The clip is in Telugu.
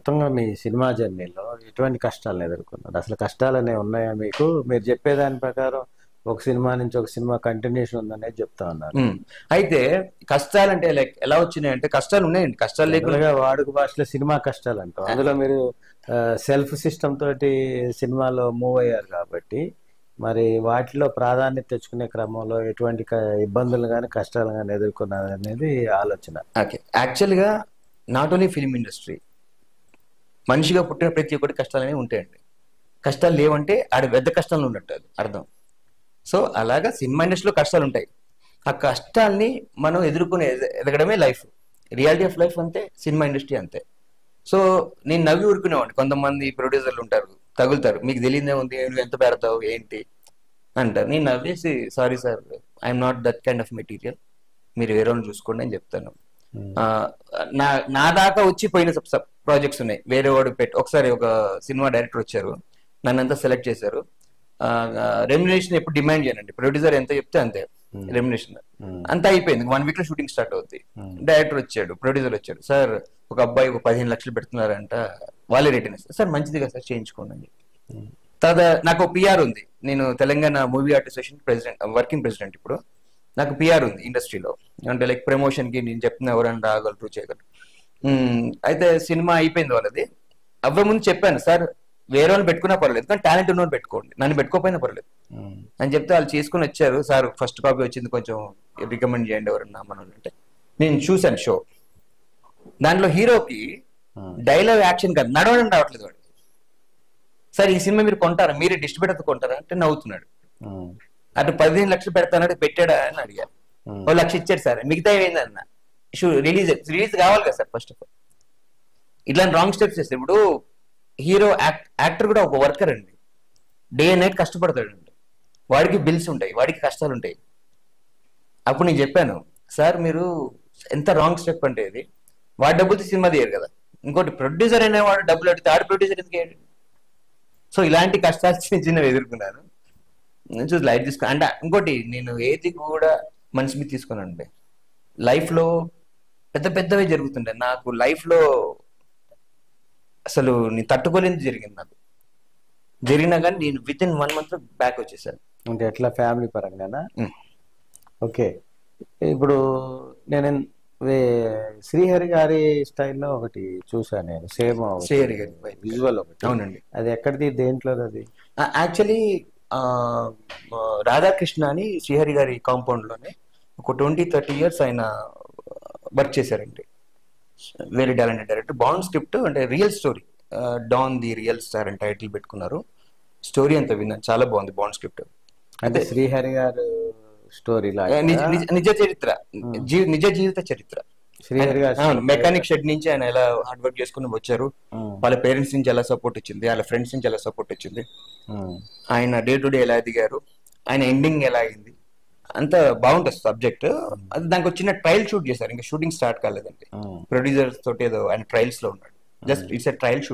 మొత్తంగా మీ సినిమా జర్నీలో ఎటువంటి కష్టాలను ఎదుర్కొన్నారు? అసలు కష్టాలనే ఉన్నాయా మీకు? మీరు చెప్పేదాని ప్రకారం ఒక సినిమా నుంచి ఒక సినిమా కంటిన్యూషన్ ఉందనేది చెప్తా ఉన్నారు. అయితే కష్టాలంటే లైక్ ఎలా వచ్చినాయి అంటే, కష్టాలు ఉన్నాయండి, కష్టాలు లేకుండా జనరల్గా వాడుక భాషలో సినిమా కష్టాలు అంటాం. అందులో మీరు సెల్ఫ్ సిస్టమ్ తోటి సినిమాలో మూవ్ అయ్యారు కాబట్టి మరి వాటిలో ప్రాధాన్యత తెచ్చుకునే క్రమంలో ఎటువంటి ఇబ్బందులు కానీ కష్టాలు కానీ ఎదుర్కొన్నారు అనేది ఆలోచన. ఓకే, యాక్చువల్గా నాట్ ఓన్లీ ఫిల్మ్ ఇండస్ట్రీ, మనిషిగా పుట్టిన ప్రతి ఒక్కటి కష్టాలు అనేవి ఉంటాయండి. కష్టాలు లేవంటే ఆడ పెద్ద కష్టాలు ఉన్నట్టు అది అర్థం. సో అలాగా సినిమా ఇండస్ట్రీలో కష్టాలు ఉంటాయి. ఆ కష్టాల్ని మనం ఎదుర్కొనే ఎదగడమే లైఫ్. రియాలిటీ ఆఫ్ లైఫ్ అంతే, సినిమా ఇండస్ట్రీ అంతే. సో నేను నవ్వి ఊరుకునేవాడిని. కొంతమంది ప్రొడ్యూసర్లు ఉంటారు, తగులుతారు, మీకు తెలియదే ఉంది, నువ్వు ఎంత పెడతావు ఏంటి అంటారు. నేను నవ్వేసి, sorry sir, I'm not that kind of material, మీరు వేరే వాళ్ళని చూసుకోండి అని చెప్తాను. నా దాకా వచ్చి పోయిన ప్రాజెక్ట్స్ ఉన్నాయి, వేరే వాడు ఒకసారి ఒక సినిమా డైరెక్టర్ వచ్చారు, నన్నంతా సెలెక్ట్ చేశారు. రెమ్యునరేషన్ ఎప్పుడు డిమాండ్ చేయనండి, ప్రొడ్యూసర్ ఎంత చెప్తే అంతే రెమ్యునరేషన్. అంతా అయిపోయింది, 1 week లో షూటింగ్ స్టార్ట్ అవుద్ది. డైరెక్టర్ వచ్చాడు, ప్రొడ్యూసర్ వచ్చాడు, సార్ ఒక అబ్బాయి 15 లక్షలు పెడుతున్నారంట, వాళ్ళే రిటర్న్ ఇస్తారు, సార్ మంచిది కదా సార్ చేయించుకోండి అని చెప్పి. తర్వాత నాకు పిఆర్ ఉంది, నేను Telangana movie artist association president, working president. ఇప్పుడు నాకు పిఆర్ ఉంది ఇండస్ట్రీలో, అంటే లైక్ ప్రమోషన్ కి నేను చెప్తున్నా ఎవరైనా రాగలరు చేయగలరు. అయితే సినిమా అయిపోయింది వాళ్ళది. అవ్వే ముందు చెప్పాను, సార్ వేరే వాళ్ళు పెట్టుకున్నా పర్లేదు కానీ టాలెంట్ ఉన్న వాళ్ళు పెట్టుకోండి, నన్ను పెట్టుకోపోయినా పర్లేదు అని చెప్తే వాళ్ళు చేసుకుని వచ్చారు. సార్ ఫస్ట్ కాపీ వచ్చింది, కొంచెం రికమెండ్ చేయండి ఎవరన్నా మన అంటే. నేను చూశాను షో, దాంట్లో హీరోకి డైలాగ్ యాక్షన్ కాదు, నడవడం రావట్లేదు వాడికి. సార్ ఈ సినిమా మీరు కొంటారా, మీరే డిస్ట్రిబ్యూటర్ కొంటారా అంటే నవ్వుతున్నాడు. అటు 15 లక్షలు పెడతాడు, పెట్టాడా అని అడిగారు. 1 లక్ష ఇచ్చాడు సార్, మిగతా ఏందన్న రిలీజ్ కావాలి కదా సార్ ఫస్ట్ ఆఫ్ ఆల్. ఇట్లాంటి రాంగ్ స్టెప్స్ చేస్తే ఇప్పుడు హీరో యాక్టర్ కూడా ఒక వర్కర్ అండి, డే అండ్ నైట్ కష్టపడతాడండి, వాడికి బిల్స్ ఉంటాయి, వాడికి కష్టాలు ఉంటాయి. అప్పుడు నేను చెప్పాను, సార్ మీరు ఎంత రాంగ్ స్టెప్ అంటే ఇది, వాడి డబ్బులతో సినిమా తీయరు కదా, ఇంకోటి ప్రొడ్యూసర్ అనేవాడు డబ్బులు అడిగితే ఆడు ప్రొడ్యూసర్ ఎందుకు వేయడు. సో ఇలాంటి కష్టాలు చిన్న చిన్నవి ఎదుర్కొన్నాను, చూసి లైట్ తీసుకున్నాను. అంటే ఇంకోటి, నేను ఏది కూడా మనసు మీద తీసుకున్నానండి. లైఫ్లో పెద్ద పెద్దవి జరుగుతుంటాయి, నాకు లైఫ్లో అసలు నేను తట్టుకోలేనిది జరిగింది. నాకు జరిగినా కానీ నేను విత్ ఇన్ 1 month బ్యాక్ వచ్చేసాను. అంటే ఎట్లా, ఫ్యామిలీ పరంగానా? ఓకే, ఇప్పుడు నేను శ్రీహరి గారి స్టైల్లో ఒకటి చూసాను నేను, సేమ్ శ్రీహరి గారి విజువల్ ఒకటి. అవునండి, అది ఎక్కడిది, దేంట్లో అది? యాక్చువల్లీ రాధాకృష్ణ అని శ్రీహరి గారి కాంపౌండ్ లోనే ఒక 20-30 years ఆయన వర్క్ చేశారండి. Very talented director. బాగుంది స్క్రిప్ట్, అంటే real story, don the real star అని టైటిల్ పెట్టుకున్నారు. స్టోరీ అంతా విన్నాను, చాలా బాగుంది, బాగుంది స్క్రిప్ట్. అంటే శ్రీహరి గారు స్టోరీ నిజ చరిత్ర, నిజ జీవిత చరిత్ర. శ్రీహరి గారు మెకానిక్ షెడ్ నుంచి ఆయన ఎలా హార్డ్ వర్క్ చేసుకుని వచ్చారు, వాళ్ళ పేరెంట్స్ నుంచి ఎలా సపోర్ట్ వచ్చింది, వాళ్ళ ఫ్రెండ్స్ నుంచి ఎలా సపోర్ట్ వచ్చింది, ఆయన డే టు డే ఎలా ఎదిగారు, ఆయన ఎండింగ్ ఎలా అయింది, అంత బాగుంటుంది సబ్జెక్ట్. అది దానికి వచ్చిన ట్రయల్ షూట్ చేశారు, ఇంకా షూటింగ్ స్టార్ట్ కాలేదండి. ప్రొడ్యూసర్స్ తోటి ఏదో ఆయన ట్రయల్స్ లో ఉన్నాడు, just it's a trial shoot.